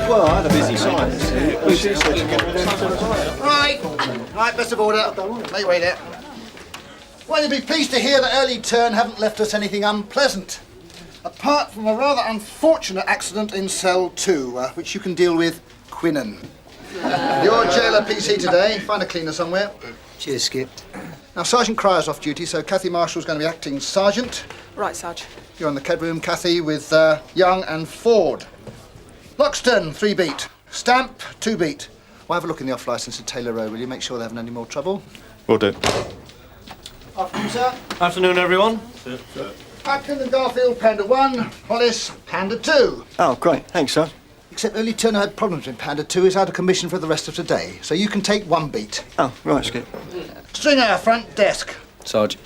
Well, I had a busy time. Right, best of order. Make way there. Well, you'll be pleased to hear that early turn haven't left us anything unpleasant. Apart from a rather unfortunate accident in cell 2, which you can deal with quinine. You're jailer PC today. Find a cleaner somewhere. Cheers, Skip. Now, Sergeant Cryer's off duty, so Kathy Marshall's going to be acting sergeant. Right, Sarge. You're in the ked room, Kathy, with Young and Ford. Loxton, 3 beat. Stamp, 2 beat. Well, have a look in the off licence at Taylor Row, will you? Make sure they haven't any more trouble. Will do. Afternoon, sir. Afternoon, everyone. Ackland and Garfield, Panda 1. Hollis, Panda 2. Oh, great. Thanks, sir. Except early turner had problems with Panda 2. Is out of commission for the rest of today, so you can take 1 beat. Oh, right, Skip. Stringer, front desk. Sarge.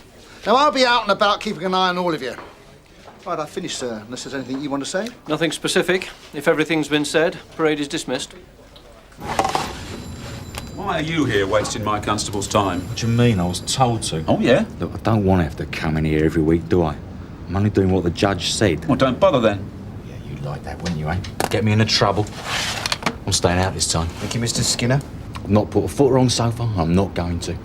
Now, I'll be out and about keeping an eye on all of you. Right, I've finished, sir, unless there's anything you want to say. Nothing specific. If everything's been said, parade is dismissed. Why are you here wasting my constable's time? What do you mean? I was told to. Oh, yeah? Look, I don't want to have to come in here every week, do I? I'm only doing what the judge said. Well, don't bother then. Yeah, you'd like that, wouldn't you, eh? Get me into trouble. I'm staying out this time. Thank you, Mr. Skinner. I've not put a foot wrong so far. I'm not going to.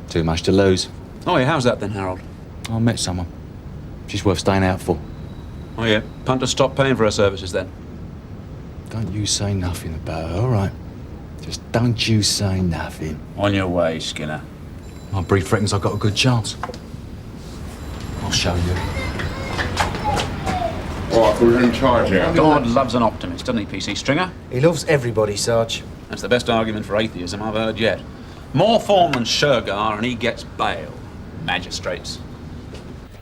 Too much to lose. Oh, yeah, how's that then, Harold? I met someone. She's worth staying out for. Oh, yeah. Punter stopped paying for her services then. Don't you say nothing about her, all right? Just don't you say nothing. On your way, Skinner. My brief reckons I've got a good chance. I'll show you. Oh, who's in charge here? God loves an optimist, doesn't he, PC Stringer? He loves everybody, Sarge. That's the best argument for atheism I've heard yet. More form than Shergar, and he gets bail. Magistrates.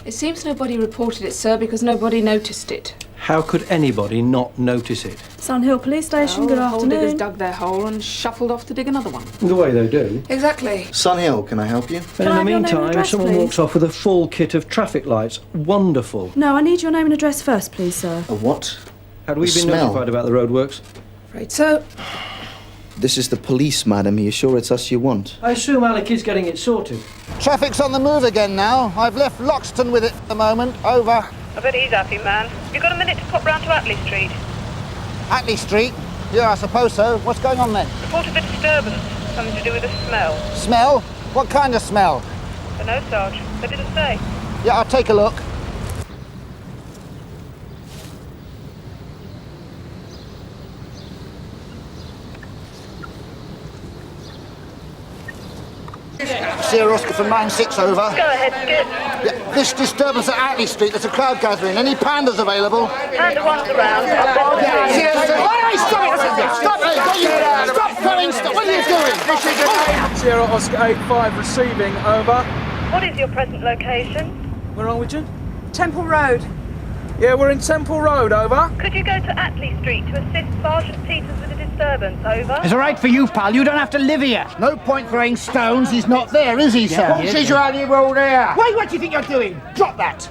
It seems nobody reported it, sir, because nobody noticed it. How could anybody not notice it? Sunhill Police Station, good Hole diggers afternoon. dug their hole and shuffled off to dig another one. The way they do. Exactly. Sunhill, can I help you? And I in have the your name and meantime, address, someone please? walks off with a full kit of traffic lights. Wonderful. No, I need your name and address first, please, sir. A what? Had we The been smell. notified about the roadworks? Right, so This is the police, madam. Are you sure it's us you want? I assume Alec is getting it sorted. Traffic's on the move again now. I've left Loxton with it at the moment. Over. I bet he's happy, man. You got a minute to pop round to Atley Street? Atley Street? Yeah, I suppose so. What's going on then? Report of a disturbance. Something to do with a smell. Smell? What kind of smell? But no, Sarge. They didn't say. Yeah, I'll take a look. Sierra Oscar from 9-6, over. Go ahead, Skip. Yeah, this disturbance at Atley Street, there's a crowd gathering. Any pandas available? Panda one's around. Stop going! Stop! What are you doing? This is an Sierra Oscar 85 receiving, over. What is your present location? Where are we, Jen? Temple Road. Yeah, we're in Temple Road, over. Could you go to Atley Street to assist Sgt Peters with a disturbance, over? It's all right for you, pal. You don't have to live here. No point throwing stones. He's not there, is he, sir? She's only rolled here. Wait, what do you think you're doing? Drop that!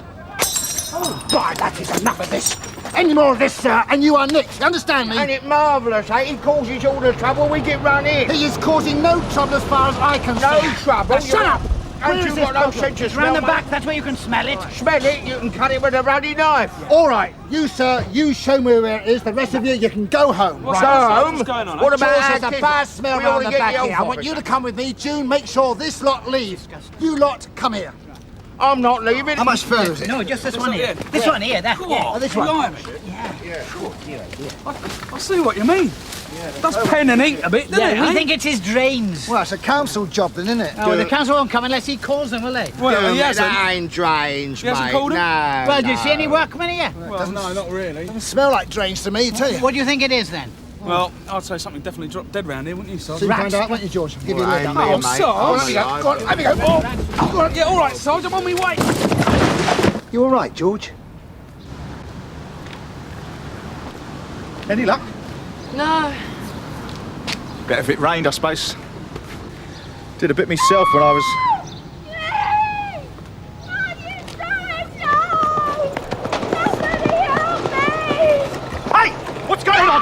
Oh, God, that is enough of this. Any more of this, sir, and you are nicked. You understand me? Ain't it marvellous, eh? He causes all the trouble, we get run in. He is causing no trouble as far as I can No see. trouble. Now, shut up! Ain't Where you is got this no broken? sense of It's round smell, the mate? back, that's where you can smell it. Smell it? You can cut it with a ruddy knife. All right, you, sir, you show me where it is. The rest of you can go home. What's Go home? What's going on? What about There's our a kids? bad smell We around ought the to get back the here. I health want you to officer. come with me, June. Make sure this lot leaves. You lot, come here. I'm not leaving. How much further is it? No, just this one here. Yeah. This one here, that. Yeah. Oh, this one. I see what you mean. Does pen and ink a bit, doesn't it, we eh? think it's his drains. Well, it's a council job then, isn't it? Oh, well, the council won't come unless he calls them, will they? Well, he hasn't. That ain't drains, He hasn't mate. called him? No. Well, do you see any workmen here? Well, no, not really. Doesn't smell like drains to me, tell you. What do you think it is then? Well, I'd say something definitely dropped dead round here, wouldn't you, Sarge? Soon find out, won't you, George? Give you a look. Oh, Sarge! Go on, let me go. Oh. Yeah, all right, Sarge, I'm on my way. You all right, George? Any luck? No. Better if it rained, I suppose. Did a bit myself when I was... Hey! What's going on?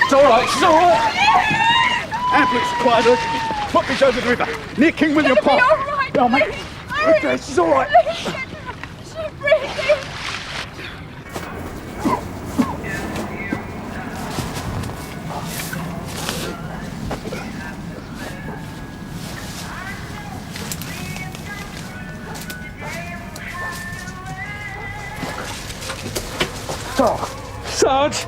It's all right, she's all right. Ambulance required urgently. Swap bridge over the river, near King William Park. All right. Oh, mate. Okay, she's all right. She's breathing. Sarge,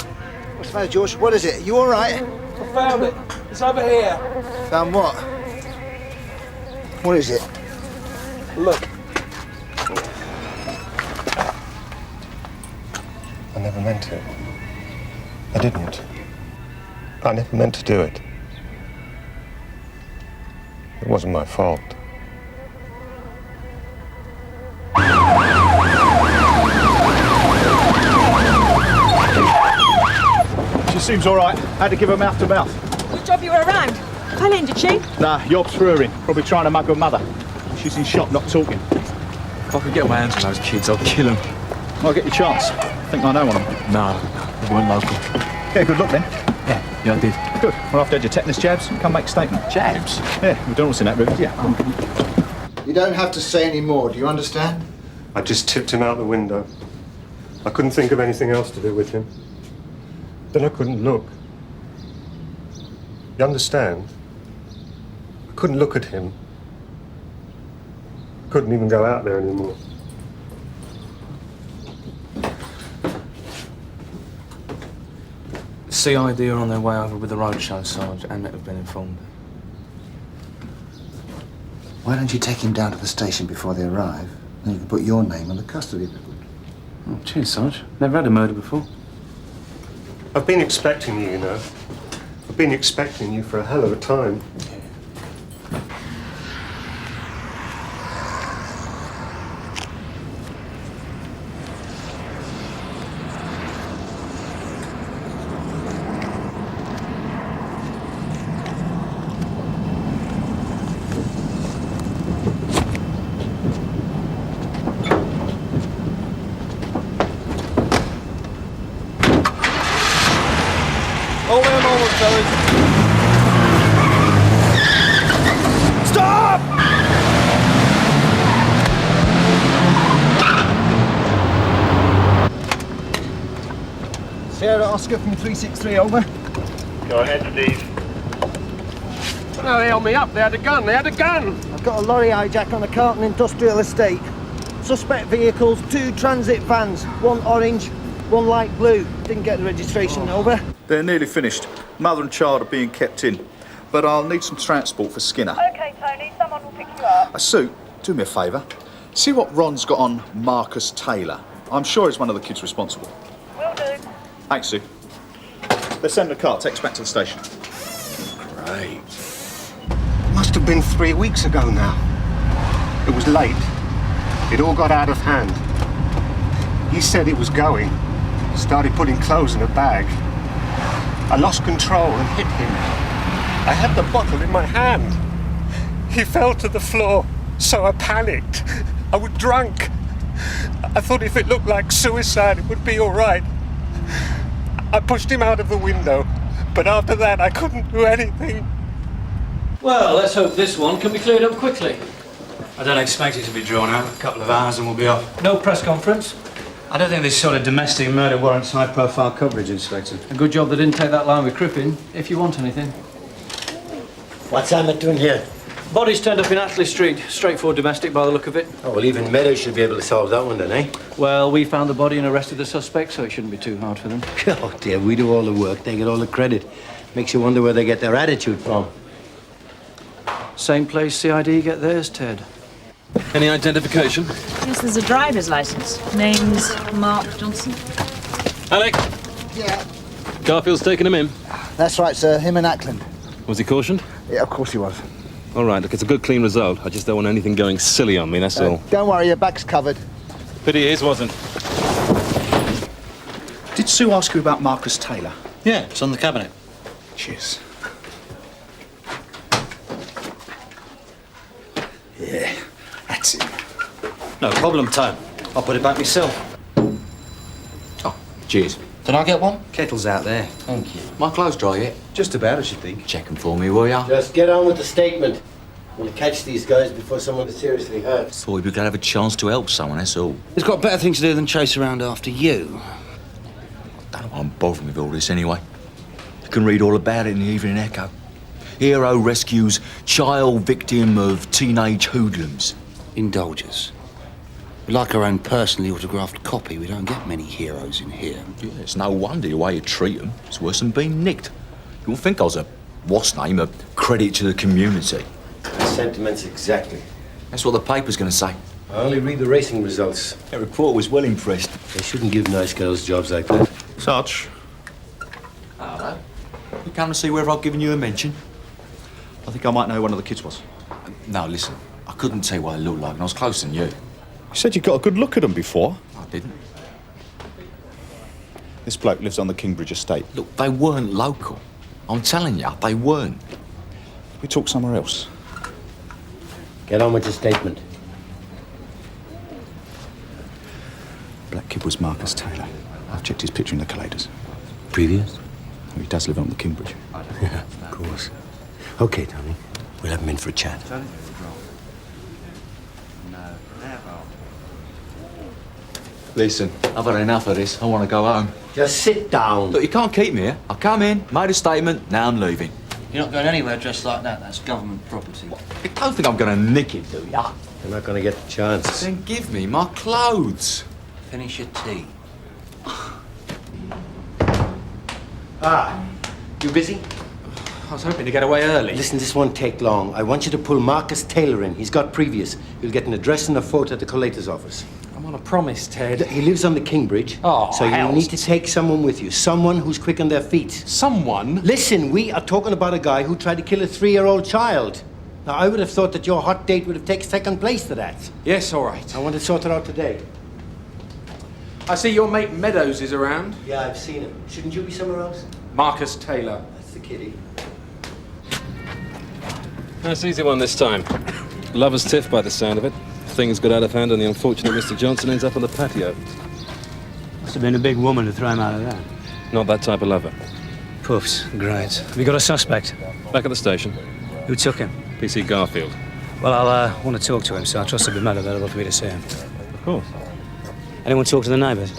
What's the matter, George? What is it? You all right? I found it. It's over here. Found what? What is it? Look. I never meant to. I didn't. I never meant to do it. It wasn't my fault. She seems all right. Had to give her mouth to mouth. Good job you were around. Fell did she? Nah, you're through her in. Probably trying to mug her mother. She's in shock, not talking. If I could get my hands on those kids, I'd kill them. I'll get your chance. I think I know one of them. No, they weren't local. Yeah, good luck then. Yeah, I did. Good. Well, after your tetanus jabs, come make a statement. Jabs? Yeah, McDonald's in that river. Yeah. You don't have to say any more, do you understand? I just tipped him out the window. I couldn't think of anything else to do with him. Then I couldn't look. You understand? I couldn't look at him. Couldn't even go out there anymore. CID are on their way over with the roadshow, Sarge, and have been informed. Why don't you take him down to the station before they arrive? Then you can put your name on the custody record. Oh, cheers, Sarge. Never had a murder before. I've been expecting you, you know. I've been expecting you for a hell of a time. Hold on a moment, fellas. Stop! Sierra Oscar from 363, over. Go ahead, Steve. No, they held me up. They had a gun. They had a gun. I've got a lorry hijack on a Carlton industrial estate. Suspect vehicles, 2 transit vans, 1 orange, 1 light blue. Didn't get the registration, over. They're nearly finished. Mother and child are being kept in. But I'll need some transport for Skinner. Okay, Tony, someone will pick you up. A suit, do me a favour. See what Ron's got on Marcus Taylor. I'm sure he's one of the kids responsible. Will do. Thanks, Sue. Let's send the car. Take us back to the station. Great. Must have been 3 weeks ago now. It was late. It all got out of hand. He said he was going. Started putting clothes in a bag. I lost control and hit him. I had the bottle in my hand. He fell to the floor, so I panicked. I was drunk. I thought if it looked like suicide, it would be all right. I pushed him out of the window, but after that, I couldn't do anything. Well, let's hope this one can be cleared up quickly. I don't expect it to be drawn out. A couple of hours and we'll be off. No press conference. I don't think this sort of domestic murder warrants high-profile coverage, Inspector. A good job they didn't take that line with Crippen, if you want anything. What's Emmett doing here? Body's turned up in Ashley Street. Straightforward domestic by the look of it. Oh, well, even Meadows should be able to solve that one then, eh? Well, we found the body and arrested the suspect, so it shouldn't be too hard for them. Oh, dear, we do all the work. They get all the credit. Makes you wonder where they get their attitude from. Same place CID get theirs, Ted. Any identification? Yes, there's a driver's license. Name's Mark Johnson. Alec, Yeah. Garfield's taken him in. That's right, sir. Him and Ackland. Was he cautioned? Yeah, of course he was. All right, look, it's a good, clean result. I just don't want anything going silly on me, that's all. Don't worry, your back's covered. Pity his wasn't. Did Sue ask you about Marcus Taylor? Yeah, it's on the cabinet. Cheers. Yeah, that's it. No problem, Tom. I'll put it back myself. Oh, cheers. Can I get one? Kettle's out there. Thank you. My clothes dry yet? Just about, I should think. Check them for me, will ya? Just get on with the statement. I want to catch these guys before someone is seriously hurt. Thought we'd be glad to have a chance to help someone, that's all. He's got better things to do than chase around after you. I don't know why I'm bothering with all this anyway. You can read all about it in the Evening Echo. Hero rescues child victim of teenage hoodlums. Indulge. We like our own personally autographed copy. We don't get many heroes in here. Yeah, it's no wonder the way you treat them. It's worse than being nicked. You wouldn't think I was what's name, a credit to the community. Sentiments exactly. That's what the paper's going to say. I only read the racing results. That reporter was well impressed. They shouldn't give nice girls jobs like that. Sarge. Hello. You come to see whether I've given you a mention? I think I might know who one of the kids was. No, listen. I couldn't tell you what they looked like, and I was closer than you. You said you got a good look at them before. I didn't. This bloke lives on the Kingbridge estate. Look, they weren't local. I'm telling you, they weren't. We talk somewhere else. Get on with your statement. Black kid was Marcus Taylor. I've checked his picture in the collators. Previous? Oh, he does live on the Kingbridge. Yeah, of course. Okay, Tony. We'll have him in for a chat. Listen, I've had enough of this. I want to go home. Just sit down. Look, you can't keep me here. I come in, made a statement, now I'm leaving. You're not going anywhere dressed like that. That's government property. You don't think I'm going to nick it, do ya? You're not going to get the chance. Then give me my clothes. Finish your tea. You busy? I was hoping to get away early. Listen, this won't take long. I want you to pull Marcus Taylor in. He's got previous. You'll get an address and a photo at the collator's office. I'm on a promise, Ted. He lives on the Kingbridge. Oh, so you hell. need to take someone with you. Someone who's quick on their feet. Someone? Listen, we are talking about a guy who tried to kill a 3-year-old child. Now, I would have thought that your hot date would have taken second place to that. Yes, all right. I want to sort it out today. I see your mate Meadows is around. Yeah, I've seen him. Shouldn't you be somewhere else? Marcus Taylor. That's the kiddie. Nice easy one this time. Lover's tiff by the sound of it. Things got out of hand and the unfortunate Mr. Johnson ends up on the patio. Must have been a big woman to throw him out of that. Not that type of lover. Puffs, great. Have you got a suspect? Back at the station. Who took him? PC Garfield. Well, I'll want to talk to him, so I trust he'll be mad available for me to see him. Of course. Anyone talk to the neighbours?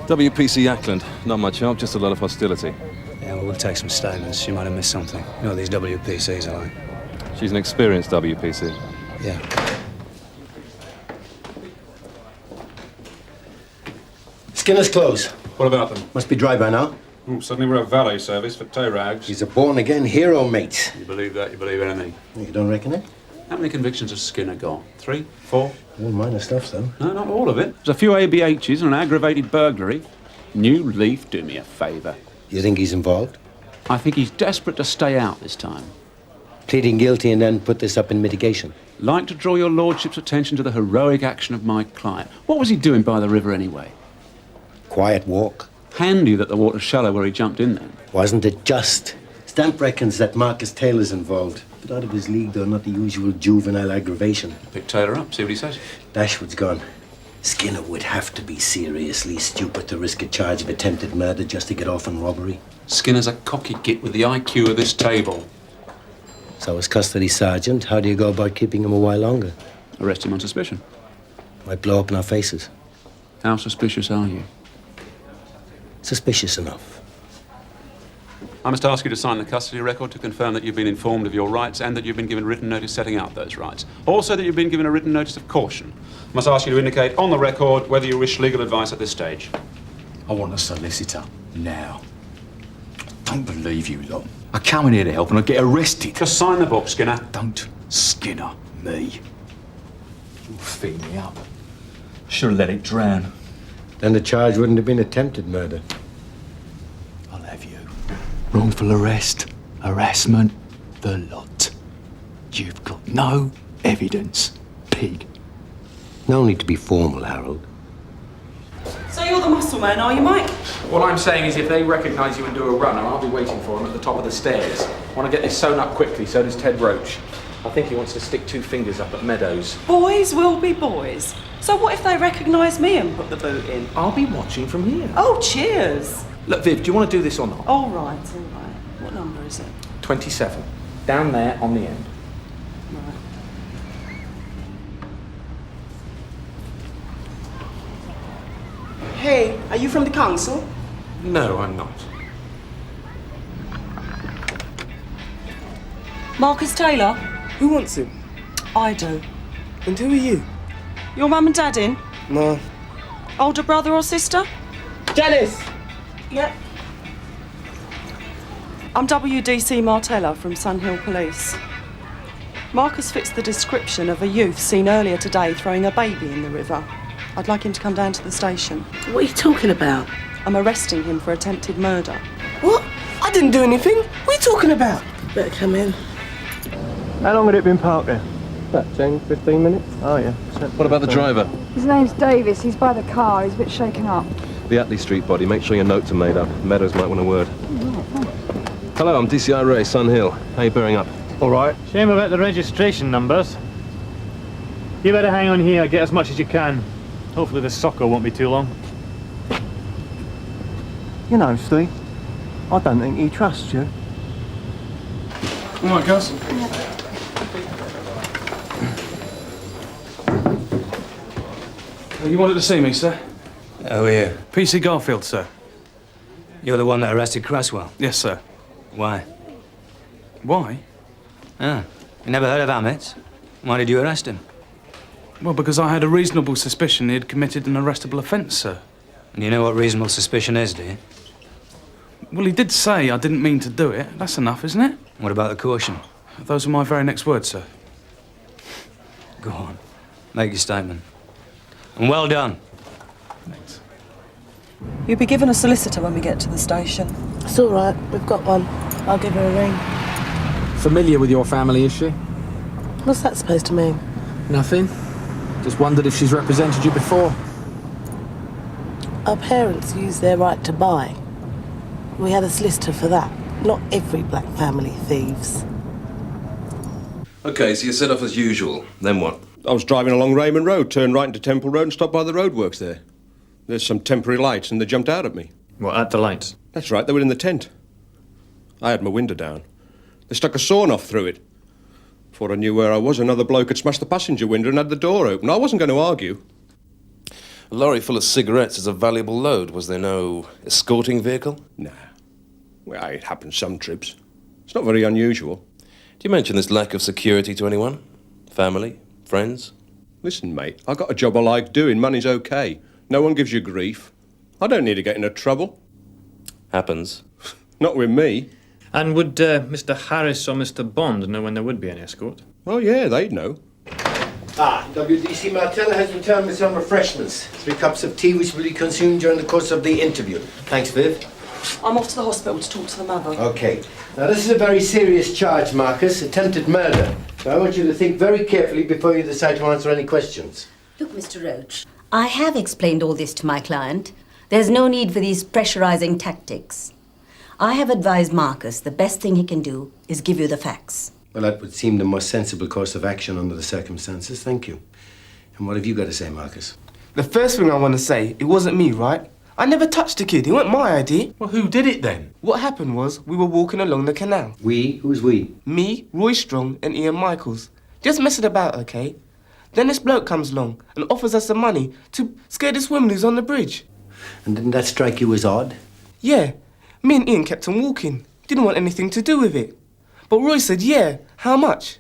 WPC Ackland. Not much help, just a lot of hostility. Yeah, well, we'll take some statements. She might have missed something. You know what these WPCs are like. She's an experienced WPC. Yeah. Skinner's clothes. What about them? Must be dry by now. Suddenly we're a valet service for tow rags. He's a born-again hero, mate. You believe that? You believe anything? You don't reckon it? How many convictions has Skinner got? 3? 4? All minor stuff, though. No, not all of it. There's a few ABHs and an aggravated burglary. New Leaf, do me a favour. You think he's involved? I think he's desperate to stay out this time. Pleading guilty and then put this up in mitigation. Like to draw your lordship's attention to the heroic action of my client. What was he doing by the river anyway? Quiet walk. Handy that the water's shallow where he jumped in then. Wasn't it just? Stamp reckons that Marcus Taylor's involved. But out of his league, though, not the usual juvenile aggravation. Pick Taylor up, see what he says. Dashwood's gone. Skinner would have to be seriously stupid to risk a charge of attempted murder just to get off on robbery. Skinner's a cocky git with the IQ of this table. So as custody sergeant, how do you go about keeping him a while longer? Arrest him on suspicion. Might blow up in our faces. How suspicious are you? Suspicious enough. I must ask you to sign the custody record to confirm that you've been informed of your rights and that you've been given written notice setting out those rights. Also that you've been given a written notice of caution. I must ask you to indicate on the record whether you wish legal advice at this stage. I want a solicitor. Now. Don't believe you lot. I come in here to help and I get arrested. Just sign the book, Skinner. Don't Skinner me. You'll feed me up. Should have let it drown. Then the charge wouldn't have been attempted murder. I'll have you. Wrongful arrest, harassment, the lot. You've got no evidence, pig. No need to be formal, Harold. So you're the muscle man, are you, Mike? All I'm saying is if they recognise you and do a runner, I'll be waiting for them at the top of the stairs. I want to get this sewn up quickly, so does Ted Roach. I think he wants to stick 2 fingers up at Meadows. Boys will be boys. So what if they recognise me and put the boot in? I'll be watching from here. Oh, cheers. Look, Viv, do you want to do this or not? All right. What number is it? 27. Down there on the end. Hey, are you from the council? No, I'm not. Marcus Taylor? Who wants him? I do. And who are you? Your mum and dad in? No. Older brother or sister? Janice! Yep. I'm WDC Martella from Sun Hill Police. Marcus fits the description of a youth seen earlier today throwing a baby in the river. I'd like him to come down to the station. What are you talking about? I'm arresting him for attempted murder. What? I didn't do anything. What are you talking about? Better come in. How long had it been parked there? About 10, 15 minutes. Oh, yeah. What about the driver? His name's Davis. He's by the car. He's a bit shaken up. The Atlee Street body. Make sure your notes are made up. Meadows might want a word. Hello, I'm DCI Ray, Sun Hill. How you bearing up? All right. Shame about the registration numbers. You better hang on here, get as much as you can. Hopefully the soccer won't be too long. You know, Steve, I don't think he trusts you. All right, Gus. You wanted to see me, sir? Oh, yeah. PC Garfield, sir. You're the one that arrested Cresswell? Yes, sir. Why? Why? Ah, you never heard of Hammett? Why did you arrest him? Well, because I had a reasonable suspicion he had committed an arrestable offence, sir. And you know what reasonable suspicion is, do you? Well, he did say I didn't mean to do it. That's enough, isn't it? What about the caution? Those are my very next words, sir. Go on. Make your statement. And well done. Thanks. You'll be given a solicitor when we get to the station. It's all right. We've got one. I'll give her a ring. Familiar with your family, is she? What's that supposed to mean? Nothing. Just wondered if she's represented you before. Our parents used their right to buy. We had a solicitor for that. Not every black family thieves. OK, so you set off as usual. Then what? I was driving along Raymond Road, turned right into Temple Road and stopped by the roadworks there. There's some temporary lights and they jumped out at me. What, at the lights? That's right, they were in the tent. I had my window down. They stuck a sawn-off through it. Before I knew where I was, another bloke had smashed the passenger window and had the door open. I wasn't going to argue. A lorry full of cigarettes is a valuable load. Was there no escorting vehicle? Nah. Well, it happens some trips. It's not very unusual. Do you mention this lack of security to anyone? Family? Friends? Listen, mate, I got a job I like doing. Money's okay. No one gives you grief. I don't need to get into trouble. Happens. Not with me. And would Mr. Harris or Mr. Bond know when there would be an escort? Oh, yeah, they'd know. WDC Martella has returned with some refreshments. 3 cups of tea which will be consumed during the course of the interview. Thanks, Viv. I'm off to the hospital to talk to the mother. OK. Now, this is a very serious charge, Marcus. Attempted murder. So I want you to think very carefully before you decide to answer any questions. Look, Mr. Roach, I have explained all this to my client. There's no need for these pressurizing tactics. I have advised Marcus the best thing he can do is give you the facts. Well, that would seem the most sensible course of action under the circumstances. Thank you. And what have you got to say, Marcus? The first thing I want to say, it wasn't me, right? I never touched the kid. It wasn't my idea. Well, who did it then? What happened was we were walking along the canal. We? Who's we? Me, Roy Strong, and Ian Michaels. Just messing about, okay? Then this bloke comes along and offers us some money to scare this woman who's on the bridge. And didn't that strike you as odd? Yeah. Me and Ian kept on walking. Didn't want anything to do with it. But Roy said, yeah, how much?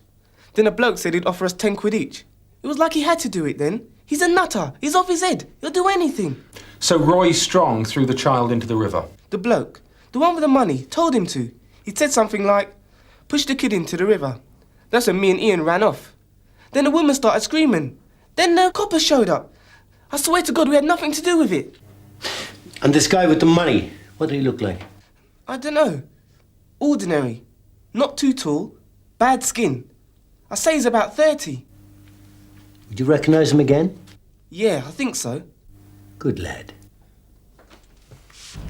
Then a bloke said he'd offer us 10 quid each. It was like he had to do it then. He's a nutter. He's off his head. He'll do anything. So Roy Strong threw the child into the river? The bloke, the one with the money, told him to. He said something like, push the kid into the river. That's when me and Ian ran off. Then the woman started screaming. Then the coppers showed up. I swear to God we had nothing to do with it. And this guy with the money, what did he look like? I don't know. Ordinary. Not too tall. Bad skin. I say he's about 30. Would you recognise him again? Yeah, I think so. Good lad.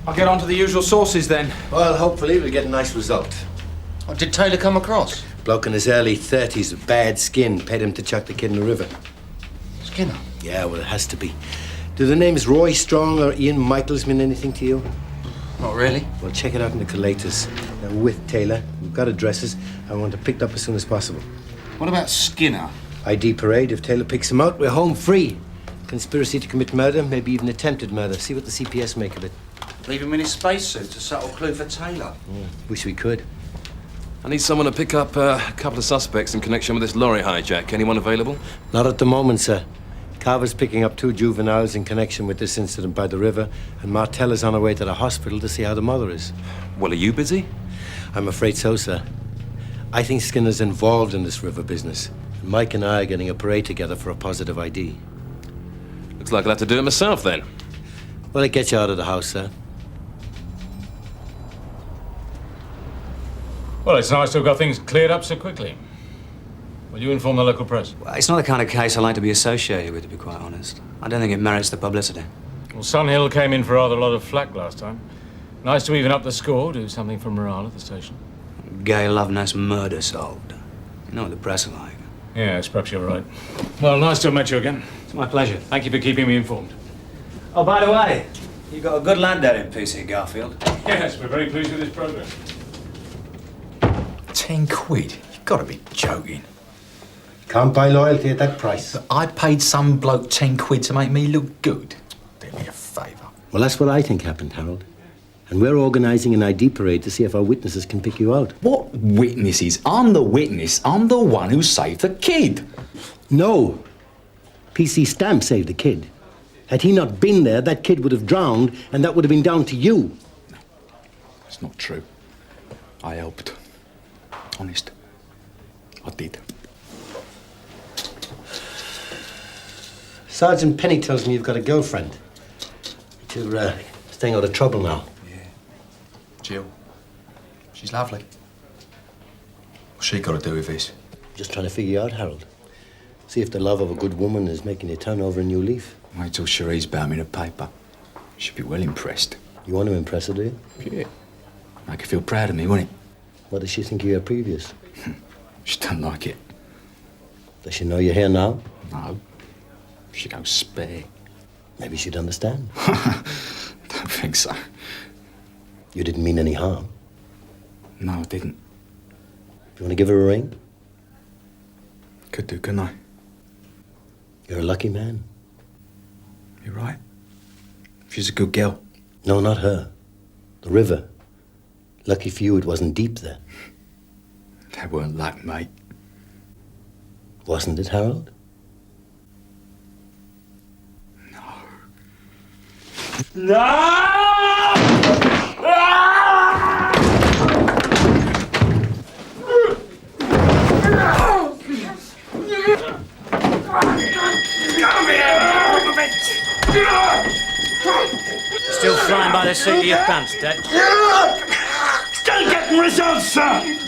I'll get on to the usual sources then. Well, hopefully we'll get a nice result. What did Taylor come across? Bloke in his early 30s with bad skin paid him to chuck the kid in the river. Skinner? Yeah, well, it has to be. Do the names Roy Strong or Ian Michaels mean anything to you? Not really. Well, check it out in the collator's. Now, with Taylor, we've got addresses. I want it picked up as soon as possible. What about Skinner? ID parade. If Taylor picks him out, we're home free. Conspiracy to commit murder, maybe even attempted murder. See what the CPS make of it. Leave him in his spacesuit, a subtle clue for Taylor. Wish we could. I need someone to pick up a couple of suspects in connection with this lorry hijack. Anyone available? Not at the moment, sir. Carver's picking up 2 juveniles in connection with this incident by the river, and Martella's on her way to the hospital to see how the mother is. Well, are you busy? I'm afraid so, sir. I think Skinner's involved in this river business. Mike and I are getting a parade together for a positive ID. Looks like I'll have to do it myself, then. Well, it gets you out of the house, sir. Well, it's nice to have got things cleared up so quickly. Will you inform the local press? Well, it's not the kind of case I like to be associated with, to be quite honest. I don't think it merits the publicity. Well, Sunhill came in for rather a lot of flack last time. Nice to even up the score, do something for morale at the station. Gay love nest murder solved. You know what the press are like. Yes, perhaps you're right. Well, nice to have met you again. It's my pleasure. Thank you for keeping me informed. Oh, by the way, you've got a good lad there in PC, Garfield. Yes, we're very pleased with his progress. 10 quid? You've got to be joking. Can't buy loyalty at that price. I paid some bloke 10 quid to make me look good. Do me a favour. Well, that's what I think happened, Harold. And we're organising an ID parade to see if our witnesses can pick you out. What witnesses? I'm the witness. I'm the one who saved the kid. No. PC Stamp saved the kid. Had he not been there, that kid would have drowned, and that would have been down to you. No, it's not true. I helped. Honest. I did. Sergeant Penny tells me you've got a girlfriend. You're staying out of trouble now. Jill. She's lovely. What's she got to do with this? Just trying to figure you out, Harold. See if the love of a good woman is making you turn over a new leaf. Wait till Cherie's bound me in a paper. She'll be well impressed. You want to impress her, do you? Yeah. Make her feel proud of me, won't it? What does she think of your previous? She don't like it. Does she know you're here now? No. She goes spare. Maybe she'd understand. Don't think so. You didn't mean any harm. No, I didn't. You want to give her a ring? Could do, couldn't I? You're a lucky man. You're right. She's a good girl. No, not her. The river. Lucky for you it wasn't deep there. That weren't luck, mate. Wasn't it, Harold? Still flying by the seat of your pants, Dad? Still getting results, sir!